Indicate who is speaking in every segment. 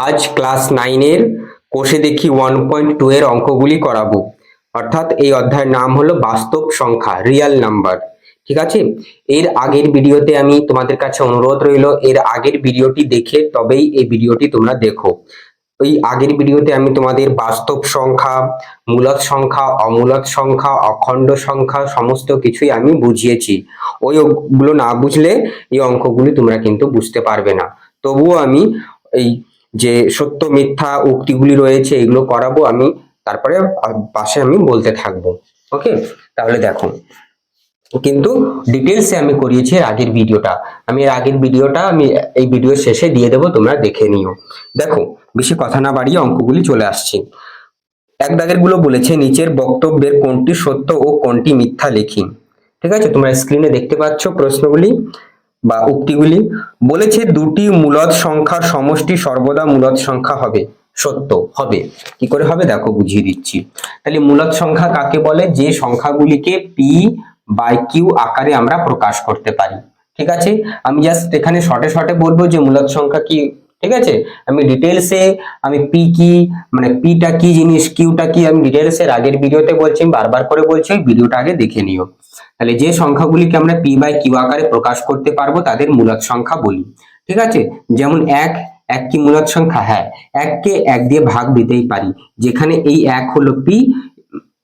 Speaker 1: আজ ক্লাস 9 এর কোষে দেখি 1.2 এর অঙ্কগুলি করাবো। অর্থাৎ এই অধ্যায়ের নাম হলো বাস্তব সংখ্যা, রিয়েল নাম্বার। ঠিক আছে, এর আগের ভিডিওতে আমি তোমাদের কাছে অনুরোধ রইলো এর আগের ভিডিওটি দেখে তবেই এই ভিডিওটি তোমরা দেখো। ওই আগের ভিডিওতে আমি তোমাদের বাস্তব সংখ্যা, মূলদ সংখ্যা, অমূলদ সংখ্যা, অখণ্ড সংখ্যা সমস্ত কিছুই আমি বুঝিয়েছি। ওইগুলো না বুঝলে এই অঙ্কগুলি তোমরা কিন্তু বুঝতে পারবে না। তবুও আমি এই যে সত্য মিথ্যা উক্তিগুলি রয়েছে এগুলো করাবো আমি, তারপরে পাশে আমি বলতে থাকবো। ওকে, তাহলে দেখো, কিন্তু ডিটেলসে আমি করিয়েছি এর আগের ভিডিওটা। আমি এর আগের ভিডিওটা আমি এই ভিডিও শেষে দিয়ে দেবো, তোমরা দেখে নিও। দেখো, বেশি কথা না বাড়িয়ে অঙ্কগুলি চলে আসছে। এক দাগের গুলো বলেছে নিচের বক্তব্যের কোনটি সত্য ও কোনটি মিথ্যা লিখি। ঠিক আছে, তোমরা স্ক্রিনে দেখতে পাচ্ছ প্রশ্নগুলি বা উক্তিগুলি। বলেছে দুটি মূলদ সংখ্যার সমষ্টি সর্বদা মূলদ সংখ্যা হবে। সত্য হবে। কি করে হবে দেখো, বুঝিয়ে দিচ্ছি। তাহলে মূলদ সংখ্যা কাকে বলে? যে সংখ্যাগুলিকে পি বাই কিউ আকারে আমরা প্রকাশ করতে পারি। ঠিক আছে, আমি জাস্ট এখানে শর্টে শর্টে বলবো যে মূলদ সংখ্যা কি। ঠিক আছে, আমি ডিটেলসে আমি পি কি মানে পিটা কি জিনিস, কিউটা কি, আমি ডিটেলসে আগের ভিডিওতে বলছি, আমি বারবার করে বলছি, ওই ভিডিওটা আগে দেখে নিও। তাহলে যে সংখ্যাগুলিকে আমরা পি বাই কিউ আকারে প্রকাশ করতে পারবো তাদের মূলদ সংখ্যা বলি। ঠিক আছে, যেমন এক, এক কি মূলদ সংখ্যা? হ্যাঁ, এককে এক দিয়ে ভাগ দিতেই পারি, যেখানে এই এক হলো পি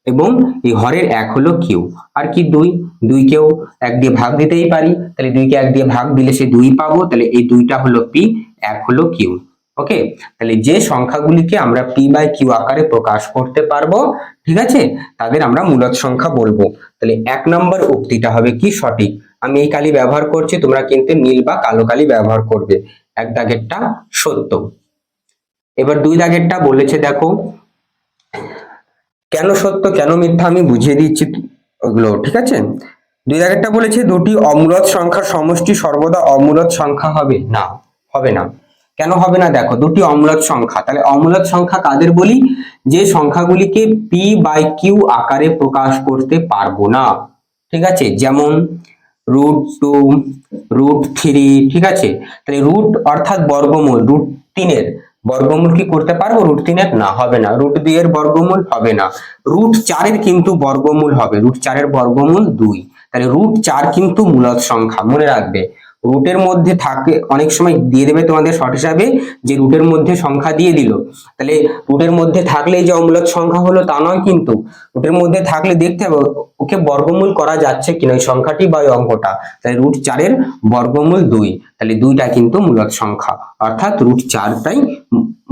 Speaker 1: এবং এই হরের এক হলো কিউ। আর কি দুই, দুইকেও এক দিয়ে ভাগ দিতেই পারি, তাহলে দুইকে এক দিয়ে ভাগ দিলে সে দুই পাবো, তাহলে এই দুইটা হলো পি, এক হলো কিউ। ওকে, তাহলে যে সংখ্যাগুলিকে আমরা পি বাই কিউ আকারে প্রকাশ করতে পারবো, ঠিক আছে, তাদের আমরা মূলদ সংখ্যা বলবো। তাহলে এক নম্বর উক্তিটা হবে কি সঠিক। আমি এই কালি ব্যবহার করছি, তোমরা কিন্তু নীল বা কালো কালি ব্যবহার করবে। এক দাগেরটা সত্য। এবার দুই দাগেরটা বলেছে দেখো, কেন সত্য কেন মিথ্যা আমি বুঝিয়ে দিচ্ছি ওগুলো। ঠিক আছে, দুই দাগেরটা বলেছে দুটি অমূলদ সংখ্যার সমষ্টি সর্বদা অমূলদ সংখ্যা হবে না। হবে না। কেন হবে না? দেখো, দুটি অমূলদ সংখ্যা, তাহলে অমূলদ সংখ্যা কাদের বলি? যে সংখ্যাগুলিকে পি বাই কিউ আকারে প্রকাশ করতে পারবো না। ঠিক আছে, যেমন √2, √3। ঠিক আছে, তাহলে রুট অর্থাৎ বর্গমূল, √3 বর্গমূল কি করতে পারবো? √3 না, হবে না। √2 এর বর্গমূল হবে না। √4 কিন্তু বর্গমূল হবে। √4 বর্গমূল 2। তাহলে √4 কিন্তু মূলদ সংখ্যা, মনে রাখবে। রুটের মধ্যে থাকে, অনেক সময় দিয়ে দেবে তোমাদের শর্ট হিসাবে যে রুটের মধ্যে সংখ্যা দিয়ে দিল, তাহলে রুটের মধ্যে থাকলে যে অমূলদ সংখ্যা হলো তা নয়, কিন্তু রুটের মধ্যে থাকলে দেখতে হবে ওকে বর্গমূল করা যাচ্ছে কিনা ওই সংখ্যাটি বা ওই অঙ্কটা। তাহলে √4 বর্গমূল 2, তাহলে দুইটা কিন্তু মূলদ সংখ্যা, অর্থাৎ √4টাই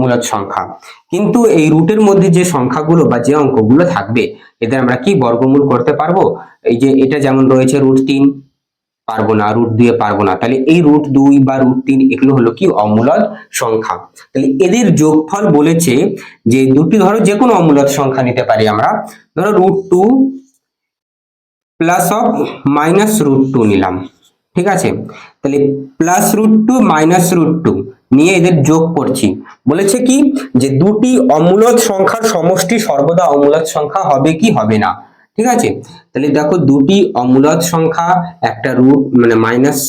Speaker 1: মূলদ সংখ্যা। কিন্তু এই রুটের মধ্যে যে সংখ্যাগুলো বা যে অঙ্কগুলো থাকবে এদের আমরা কি বর্গমূল করতে পারবো? এই যে এটা যেমন রয়েছে √3, পারবো না। √2 পারবো না। তাহলে এই √2 বা √3 এগুলো হলো কি অমূলদ সংখ্যা। তাহলে এদের যোগফল বলেছে যে দুটি, ধরো যে কোনো অমূলদ সংখ্যা নিতে পারি আমরা, ধরো √2 প্লাস অফ মাইনাস √2 নিলাম। ঠিক আছে, তাহলে প্লাস √2 মাইনাস √2 নিয়ে এদের যোগ করছি। বলেছে কি যে দুটি অমূলদ সংখ্যার সমষ্টি সর্বদা অমূলদ সংখ্যা হবে কি হবে না। ঠিক আছে, তাহলে দেখো দুটি অমূলদ সংখ্যা, একটা রুট মানে মাইনাস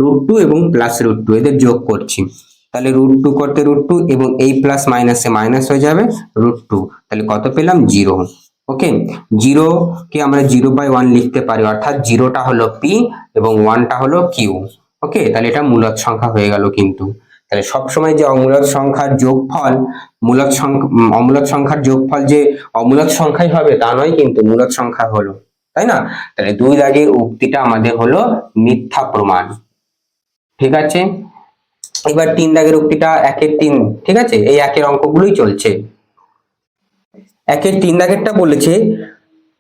Speaker 1: √2 এবং প্লাস √2 এদের যোগ করছি। তাহলে √2 করতে √2 এবং এই প্লাস মাইনাসে মাইনাস হয়ে যাবে √2, তাহলে কত পেলাম? 0। ওকে, 0 কে আমরা 0/1 লিখতে পারি, অর্থাৎ 0টা হলো পি এবং 1টা হলো কিউ। ওকে, তাহলে এটা মূলদ সংখ্যা হয়ে গেল। কিন্তু তাহলে সবসময় যে অমূলদ সংখ্যার যোগফল মূলদ সংখ্যা, অমূলদ সংখ্যার যোগফল যে অমূলদ সংখ্যাই হবে তা নয়, কিন্তু মূলদ সংখ্যা হলো, তাই না? তাহলে দুই দাগের উক্তিটা আমাদের হলো মিথ্যা প্রমাণ। ঠিক আছে, এবার তিন দাগের উক্তিটা 1-3। ঠিক আছে, এই একের অঙ্কগুলোই চলছে। 1-3 দাগেরটা বলেছে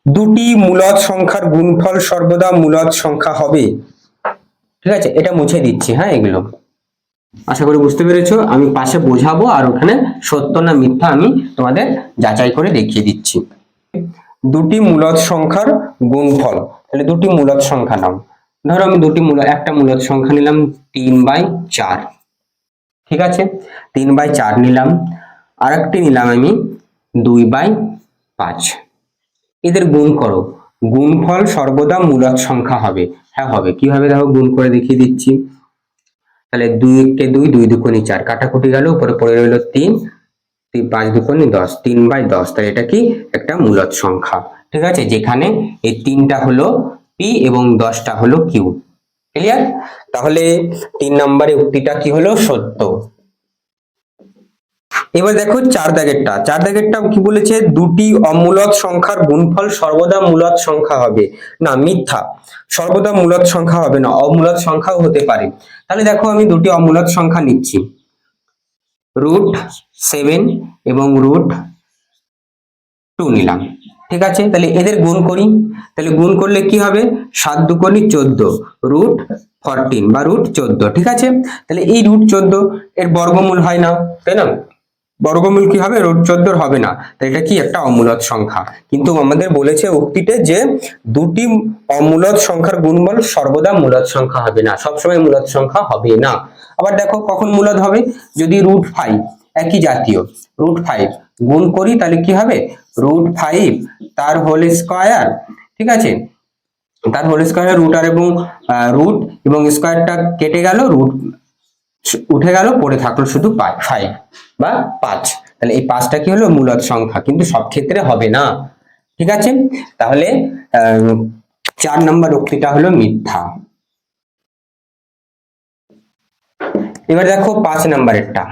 Speaker 1: দুটি মূলদ সংখ্যার গুণফল সর্বদা মূলদ সংখ্যা হবে। ঠিক আছে, এটা মুছে দিচ্ছি। হ্যাঁ, এগুলো আশা করি বুঝতে পেরেছো। আমি পাশে বোঝাবো আর ওখানে সত্য না মিথ্যা আমি তোমাদের যাচাই করে দেখিয়ে দিচ্ছি। দুটি মূলদ সংখ্যার গুণফল, তাহলে দুটি মূলদ সংখ্যা নাও। ধরো আমি একটা মূলদ সংখ্যা নিলাম 3/4। ঠিক আছে, 3/4 নিলাম। আর একটি নিলাম আমি 2/5। এদের গুণ করো, গুণফল সর্বদা মূলদ সংখ্যা হবে। হ্যাঁ হবে। কিভাবে দেখো, গুণ করে দেখিয়ে দিচ্ছি। তাহলে 2 কে 2, 2 দুগুণে 4, কাটাকুটি গেল, উপরে পড়ে রইল 3, 5 দুগুণে 10, 3/10। তাহলে এটা কি একটা মূলদ সংখ্যা, ঠিক আছে, যেখানে এই 3টা হলো পি এবং 10টা হলো কিউ। ক্লিয়ার? তাহলে 3 নম্বরে উক্তিটা কি হলো? সত্য। এবার দেখো 4 দাগেরটা। 4 দাগেরটা কি বলেছে? দুটি অমূলদ সংখ্যার গুণফল সর্বদা মূলদ সংখ্যা হবে না। মিথ্যা, সর্বদা মূলদ সংখ্যা হবে না, অমূলদ সংখ্যাও হতে পারে। তাহলে দেখো আমি দুটি অমূলদ সংখ্যা নিচ্ছি, √7 এবং √2 নিলাম, ঠিক আছে। তাহলে এদের গুণ করি, তাহলে গুণ করলে কি হবে? 7 দুগুণে 14, √14 বা √14, ঠিক আছে। তাহলে এই √14 এর বর্গমূল হয় না, তাই না? বর্গমূল কি হবে? √14 হবে না, তাই এটা কি একটা অমূলদ সংখ্যা। কিন্তু আমাদের বলেছে উক্তিতে যে দুটি অমূলদ সংখ্যার গুণফল সর্বদা মূলদ সংখ্যা হবে না, সবসময় মূলদ সংখ্যা হবে না। আবার দেখো কখন মূলদ হবে? যদি √5 একই জাতীয় √5 গুণ করি, তাহলে কি হবে? √5 তার হোল স্কয়ার, ঠিক আছে, তার হোল স্কয়ার, রুট আর এবং রুট এবং স্কয়ারটা কেটে গেল, রুট উঠে গেল, পড়ে থাকলো শুধু 5 বা 5। তাহলে এই 5টা কি হলো? মূলদ সংখ্যা, কিন্তু সব ক্ষেত্রে হবে না, ঠিক আছে। তাহলে 4 নম্বর উক্তিটা হলো মিথ্যা। এবার দেখো 5 নম্বরেরটা।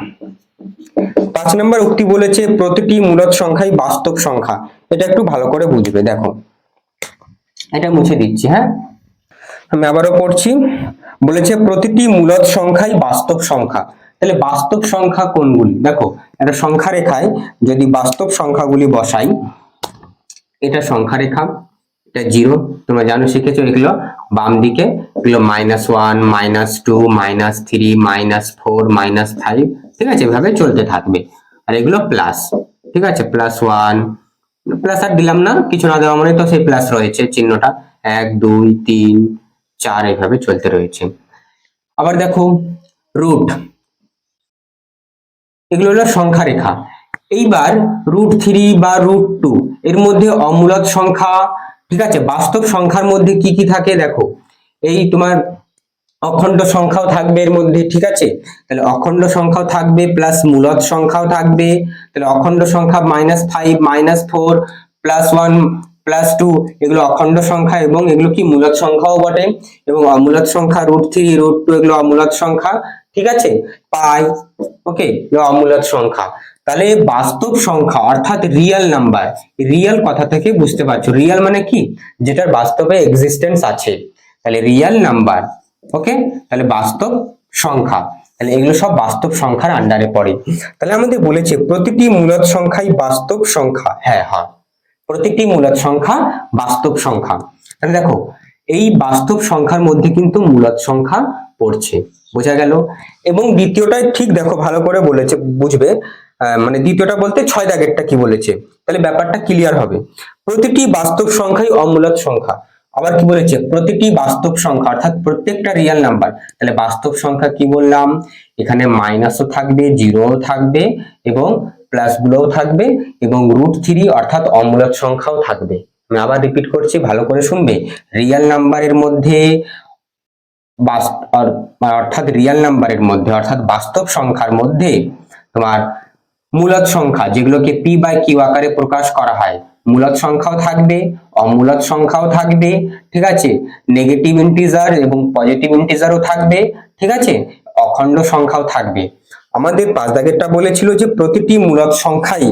Speaker 1: 5 নম্বর উক্তি বলেছে প্রতিটি মূলদ সংখ্যাই বাস্তব সংখ্যা। এটা একটু ভালো করে বুঝবে। দেখো এটা মুছে দিচ্ছি, হ্যাঁ, আমি আবারও পড়ছি। বলেছে প্রতিটি মূলদ সংখ্যাই বাস্তব সংখ্যা। তাহলে বাস্তব সংখ্যা কোনগুলি? দেখো একটা সংখ্যা রেখায় যদি বাস্তব সংখ্যাগুলি বসাই, এটা সংখ্যা রেখা, এটা 0, তোমরা জানো, শিখেছো এগুলো। বাম দিকে এগুলো -1, -2, -3, -4, -5, ঠিক আছে, এভাবে চলতে থাকবে। আর এগুলো প্লাস, ঠিক আছে, +1, প্লাস আর দিলাম না, কিছু না দেওয়া মানে তো সেই প্লাস রয়েছে চিহ্নটা, 1, 2, 3, 4 এভাবে চলতে রয়েছে। আবার দেখো রুট, এগুলো হলো সংখ্যা রেখা। এইবার √3 বা √2 এর মধ্যে অমূলদ সংখ্যা, ঠিক আছে। বাস্তব সংখ্যার মধ্যে কি কি থাকে? দেখো এই তোমার অখণ্ড সংখ্যাও থাকবে এর মধ্যে, ঠিক আছে। তাহলে অখণ্ড সংখ্যাও থাকবে প্লাস মূলদ সংখ্যাও থাকবে। তাহলে অখণ্ড সংখ্যা -5, -4, +1, +2 এগুলো অখণ্ড সংখ্যা এবং এগুলো কি মূলদ সংখ্যাও বটে। এবং অমূলদ সংখ্যা √3, √2 এগুলো অমূলদ সংখ্যা, ঠিক আছে। পাই, ওকে, এগুলো অমূলদ সংখ্যা। তাহলে বাস্তব সংখ্যা অর্থাৎ রিয়েল নাম্বার, রিয়েল কথা থেকে বুঝতে পারছো, রিয়েল মানে কি? যেটার বাস্তবে এক্সিস্টেন্স আছে, তাহলে রিয়েল নাম্বার, ওকে। তাহলে বাস্তব সংখ্যা, তাহলে এগুলো সব বাস্তব সংখ্যার আন্ডারে পড়ে। তাহলে আমাদের বলেছে প্রতিটি মূলদ সংখ্যাই বাস্তব সংখ্যা। হ্যাঁ হ্যাঁ, প্রতিটি মূলদ সংখ্যা বাস্তব সংখ্যা। তাহলে দেখো এই বাস্তব সংখ্যার মধ্যে কিন্তু মূলদ সংখ্যা পড়ছে, বোঝা গেল। এবং দ্বিতীয়টাই ঠিক, দেখো ভালো করে বলেছে, বুঝবে। মানে দ্বিতীয়টা বলতে 6 দাগেরটা কি বলেছে, তাহলে ব্যাপারটা ক্লিয়ার হবে। প্রতিটি বাস্তব সংখ্যাই অমূলদ সংখ্যা। আবার কি বলেছে? প্রতিটি বাস্তব সংখ্যা অর্থাৎ প্রত্যেকটা রিয়েল নাম্বার। তাহলে বাস্তব সংখ্যা কি বললাম? এখানে মাইনাসও থাকবে, জিরোও থাকবে এবং প্লাস গুলোও থাকবে এবং √3 অর্থাৎ অমূলদ সংখ্যাও থাকবে। আমি আবার রিপিট করছি, ভালো করে শুনবে। রিয়েল নাম্বারের মধ্যে অর্থাৎ রিয়েল নাম্বারের মধ্যে অর্থাৎ বাস্তব সংখ্যার মধ্যে তোমার মূলদ সংখ্যা, যেগুলোকে p/q আকারে প্রকাশ করা হয়, মূলদ সংখ্যাও থাকবে, অমূলদ সংখ্যাও থাকবে, ঠিক আছে, নেগেটিভ ইন্টিজার এবং পজিটিভ ইন্টিজারও থাকবে, ঠিক আছে, অখণ্ড সংখ্যাও থাকবে। আমাদের 5 দাগেরটা বলেছিল যে প্রতিটি মূলদ সংখ্যাই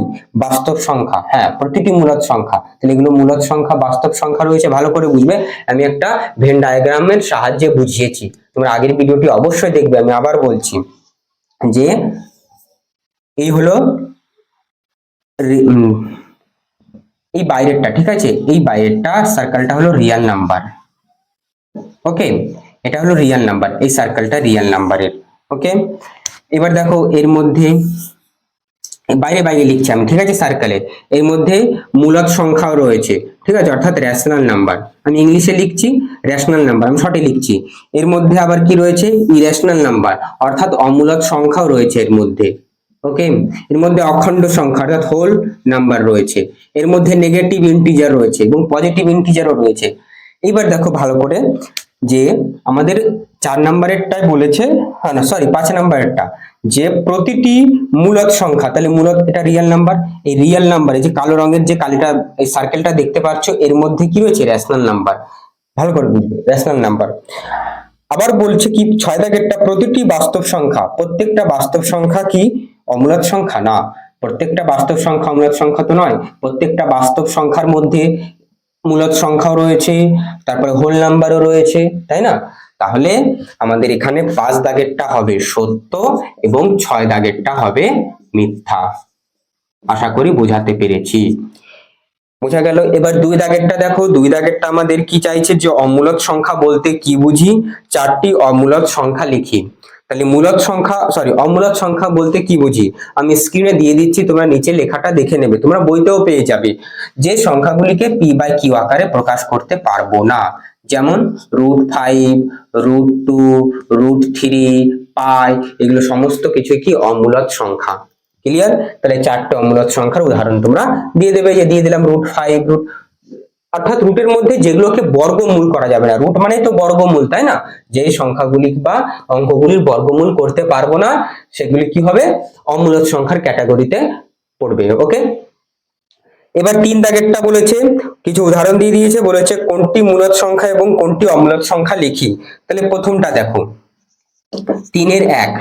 Speaker 1: বাস্তব সংখ্যা। হ্যাঁ, প্রতিটি মূলদ সংখ্যা, তাহলে এগুলো মূলদ সংখ্যা, বাস্তব সংখ্যা রয়েছে, ভালো করে বুঝবে। আমি একটা ভেন ডায়াগ্রামের সাহায্যে বুঝিয়েছি, তোমরা আগের ভিডিওটি অবশ্যই দেখবে। আমি আবার বলছি যে এই হলো এই বাইরেরটা, ঠিক আছে, এই বাইরেরটা সার্কেলটা হলো রিয়েল নাম্বার, ওকে, এটা হলো রিয়েল নাম্বার, এই সার্কেলটা রিয়েল নাম্বারের, ওকে। এবার দেখো এর মধ্যে বাইরে বাইরে লিখছি আমি, ঠিক আছে, সার্কেলে এর মধ্যে মূলদ সংখ্যাও রয়েছে, ঠিক আছে, অর্থাৎ রেশনাল নাম্বার। আমি ইংলিশে লিখছি রেশনাল নাম্বার, আমি শর্টে লিখছি। এর মধ্যে আবার কি রয়েছে? ইরেশনাল নাম্বার অর্থাৎ অমূলদ সংখ্যাও রয়েছে এর মধ্যে, ওকে। এর মধ্যে অখণ্ড সংখ্যা অর্থাৎ হোল নাম্বার রয়েছে, এর মধ্যে নেগেটিভ ইন্টিজার রয়েছে এবং পজিটিভ ইন্টিজারও রয়েছে। এইবার দেখো ভালো করে যে আমাদের 4 নম্বরেরটাই বলেছে, হ্যাঁ না সরি 5 নম্বরেরটা, যে প্রতিটি মূলদ সংখ্যা, তাহলে মূলদ এটা রিয়েল নাম্বার, এই রিয়েল নাম্বারে যে কালো রঙের যে কালিটা এই সার্কেলটা দেখতে পাচ্ছ এর মধ্যে কি রয়েছে, রেশনাল নাম্বার। ভালো করে বুঝবে, রেশনাল নাম্বার। আবার বলছে কি 6 দাগেরটা, প্রতিটি বাস্তব সংখ্যা, প্রত্যেকটা বাস্তব সংখ্যা কি অমূলদ সংখ্যা? না, প্রত্যেকটা বাস্তব সংখ্যা অমূলদ সংখ্যা তো নয়। প্রত্যেকটা বাস্তব সংখ্যার মধ্যে মূলদ সংখ্যাও রয়েছে, তারপরে হোল নাম্বারও রয়েছে, তাই না? তাহলে আমাদের এখানে 5 দাগেরটা হবে সত্য এবং 6 দাগেরটা হবে মিথ্যা। আশা করি বোঝাতে পেরেছি। বোঝা গেল। এবার 2 দাগেরটা দেখো, 2 দাগেরটা আমাদের কি চাইছে, যে অমূলদ সংখ্যা বলতে কি বুঝি, 4টি অমূলদ সংখ্যা লিখি। তাহলে মূলদ সংখ্যা সরি অমূলদ সংখ্যা বলতে কি বুঝি আমি স্ক্রিনে দিয়ে দিচ্ছি, তোমরা নিচে লেখাটা দেখে নেবে, তোমরা বইতেও পেয়ে যাবে। যে সংখ্যাগুলিকে পি বাই কিউ আকারে প্রকাশ করতে পারবো না, যেমন √5, √2, √3, পাই, এগুলো সমস্ত কিছু কি অমূলদ সংখ্যা। ক্লিয়ার? তাহলে 4টে অমূলদ সংখ্যার উদাহরণ তোমরা দিয়ে দেবে, যে দিয়ে দিলাম √5, অর্থাৎ রুটের মধ্যে যেগুলোকে বর্গমূল করা যাবে না, রুট মানে তো বর্গমূল, তাই না? যে সংখ্যাগুলি বা অঙ্কগুলির বর্গমূল করতে পারবো না সেগুলি কি হবে, অমূলদ সংখ্যার ক্যাটাগরিতে পড়বে। ওকে, এবার 3 দাগেরটা বলেছে, কিছু উদাহরণ দিয়ে দিয়েছে, বলেছে কোনটি মূলদ সংখ্যা এবং কোনটি অমূলদ সংখ্যা লিখি। তাহলে প্রথমটা দেখো, 3-এর 1,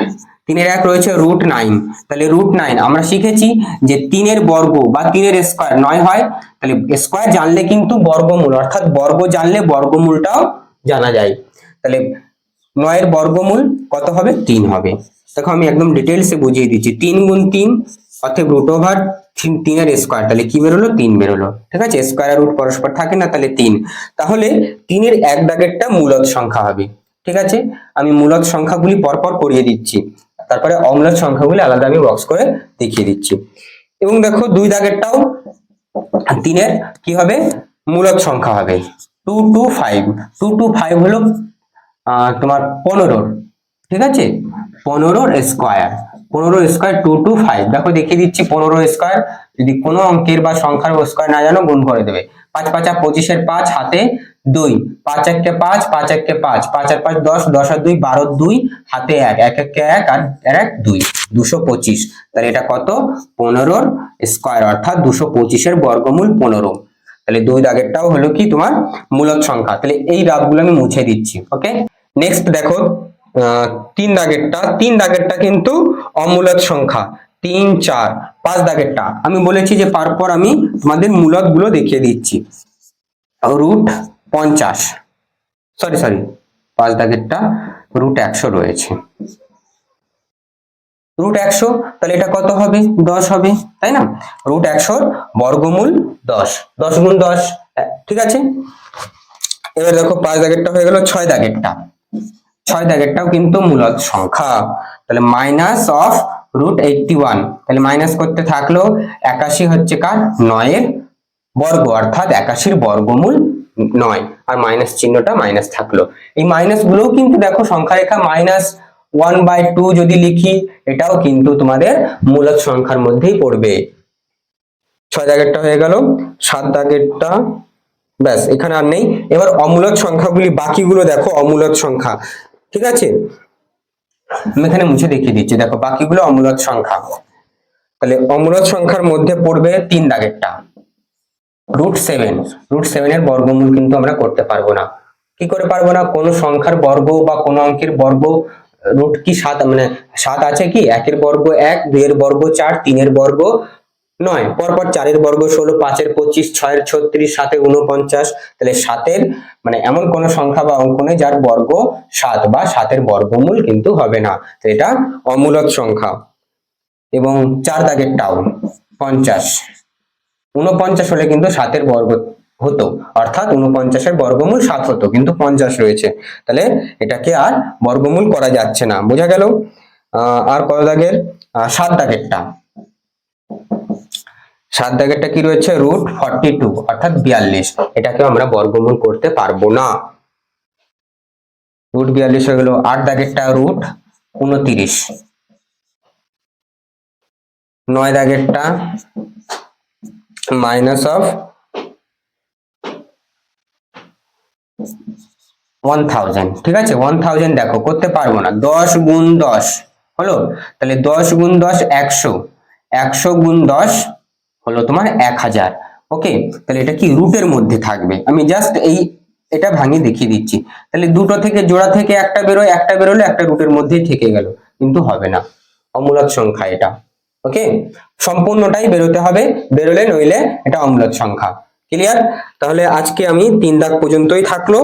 Speaker 1: 3-এর 1 রয়েছে √9। তাহলে √9 আমরা শিখেছি যে 3-এর বর্গ বা 3-এর স্কয়ার 9 হয়। তাহলে স্কয়ার জানলে কিন্তু বর্গমূল, অর্থাৎ বর্গ জানলে বর্গমূলটাও জানা যায়। তাহলে 9-এর বর্গমূল কত হবে, 3 হবে। দেখো আমি একদম ডিটেইলসে বুঝিয়ে দিচ্ছি, 3 গুণ 3 অর্থাৎ √3-এর স্কয়ার, তাহলে কি বেরোলো, 3 বেরোলো। ঠিক আছে, স্কয়ার আর রুট পরস্পর থাকে না, তাহলে 3। তাহলে 3-এর 1 দাগেরটা মূলদ সংখ্যা হবে। ঠিক আছে, আমি মূলদ সংখ্যাগুলি পরপর করিয়ে দিচ্ছি, তারপরে অম্লদ সংখ্যাগুলি আলাদা আমি বক্স করে দেখিয়ে দিচ্ছি। এবং দেখো 2 দাগেরটাও 3-এর কি হবে, মূলদ সংখ্যা হবে 2 2 5। 2 2 5 হলো তোমার 15। ঠিক আছে, 15-র স্কয়ার, 15-র স্কয়ার 2 2 5। দেখো দেখিয়ে দিচ্ছি, 15-র স্কয়ার যদি কোনো অঙ্কের বা সংখ্যার স্কয়ার না জানো গুণ করে দেবে। 5 5 25-এর 5 হাতে 2, 5 1 5, 5 1 5, 5 আর 5 10, 10 আর 2 12, 2 হাতে 1, 1 1 1 আর 1 2, 225। তাহলে এটা কত, 15-র স্কয়ার, অর্থাৎ 225-এর বর্গমূল 15। তাহলে 2 দাগেরটাও হলো কি তোমার মূলদ সংখ্যা। তাহলে এই রাফগুলো আমি মুছে দিচ্ছি। ওকে, নেক্সট দেখো 3 দাগেরটা, 3 দাগেরটা কিন্তু অমূলদ সংখ্যা, 3 4। 5 দাগেরটা আমি বলেছি যে পরপর আমি তোমাদের মূলদ গুলো দেখিয়ে দিচ্ছি। √50, সরি 5 দাগেরটা √100 রয়েছে, √100, তাহলে এটা কত হবে, 10 হবে, তাই না? √100-র বর্গমূল 10, 10 গুণ 10। ঠিক আছে, এবার দেখো 5 দাগেরটা হয়ে গেল। 6 দাগেরটা, 6 দাগেরটাও কিন্তু মূলদ সংখ্যা। তাহলে -√81, তাহলে মাইনাস করতে থাকলো, 81 হচ্ছে কার, 9-এর বর্গ, অর্থাৎ 81-র বর্গমূল 9, আর মাইনাস চিহ্নটা মাইনাস থাকলো। এই মাইনাস গুলোও কিন্তু দেখো সংখ্যা রেখা -1/2 যদি লিখি, এটাও কিন্তু তোমাদের মূলদ সংখ্যার মধ্যেই পড়বে। 6 দাগেরটা হয়ে গেল। 7 দাগেরটা ব্যাস, এখানে আর নেই। এবার অমূলদ সংখ্যাগুলি বাকিগুলো দেখো, অমূলদ সংখ্যা। ঠিক আছে, আমি এখানে মুছে দেখিয়ে দিচ্ছি, দেখো বাকিগুলো অমূলদ সংখ্যা। তাহলে অমূলদ সংখ্যার মধ্যে পড়বে 3 দাগেরটা √7। √7-এর বর্গমূল কিন্তু আমরা করতে পারবো না। কি করে পারবো না, কোন সংখ্যার বর্গ বা কোন অঙ্কের বর্গ রুট কি 7, মানে 7 আছে কি, 1-এর বর্গ 1, 2-এর বর্গ 4, 3-এর বর্গ 9, পরপর 4-এর বর্গ 16, 5-এর 25, 6-এর 36, 7-এর 49। তাহলে 7-এর মানে এমন কোন সংখ্যা বা অঙ্ক নেই যার বর্গ 7 বা 7-এর বর্গমূল কিন্তু হবে না, তো এটা অমূলদ সংখ্যা। এবং 4 দাগেরটাও 50, 49 হলে কিন্তু 7-এর বর্গ হতো, অর্থাৎ 49-এর বর্গমূল 7 হতো, কিন্তু 50 রয়েছে, তাহলে এটাকে আর বর্গমূল করা যাচ্ছে না। বোঝা গেল? আর কত দাগের, 7 দাগেরটা, 7 দাগেরটা কি রয়েছে, √42 অর্থাৎ 42, এটাকে আমরা বর্গমূল করতে পারবো না। √42 হয়ে গেল। 8 দাগেরটা √29, 9 দাগেরটা 1000, ঠিক আছে। 1000 দেখো করতে পারবো না, 10 গুণ 10 হলো, তাহলে 10 গুণ 10 100, 100 গুণ 10 হলো তোমার 1000। ওকে, তাহলে এটা কি রুটের মধ্যে থাকবে, আমি জাস্ট এটা ভাঙিয়ে দেখিয়ে দিচ্ছি। তাহলে দুটো থেকে জোড়া থেকে একটা বেরোয়, একটা বেরোলে একটা রুটের মধ্যেই থেকে গেল, কিন্তু হবে না, অমূলক সংখ্যা এটা। ওকে, সম্পূর্ণটাই বেরোতে হবে, বেরোলে নইলে এটা অমূলক সংখ্যা। ক্লিয়ার? তাহলে আজকে আমি 3 দাগ পর্যন্তই থাকলো,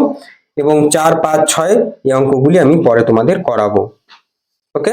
Speaker 1: এবং 4, 5, 6 এই অঙ্কগুলি আমি পরে তোমাদের করাবো। ওকে।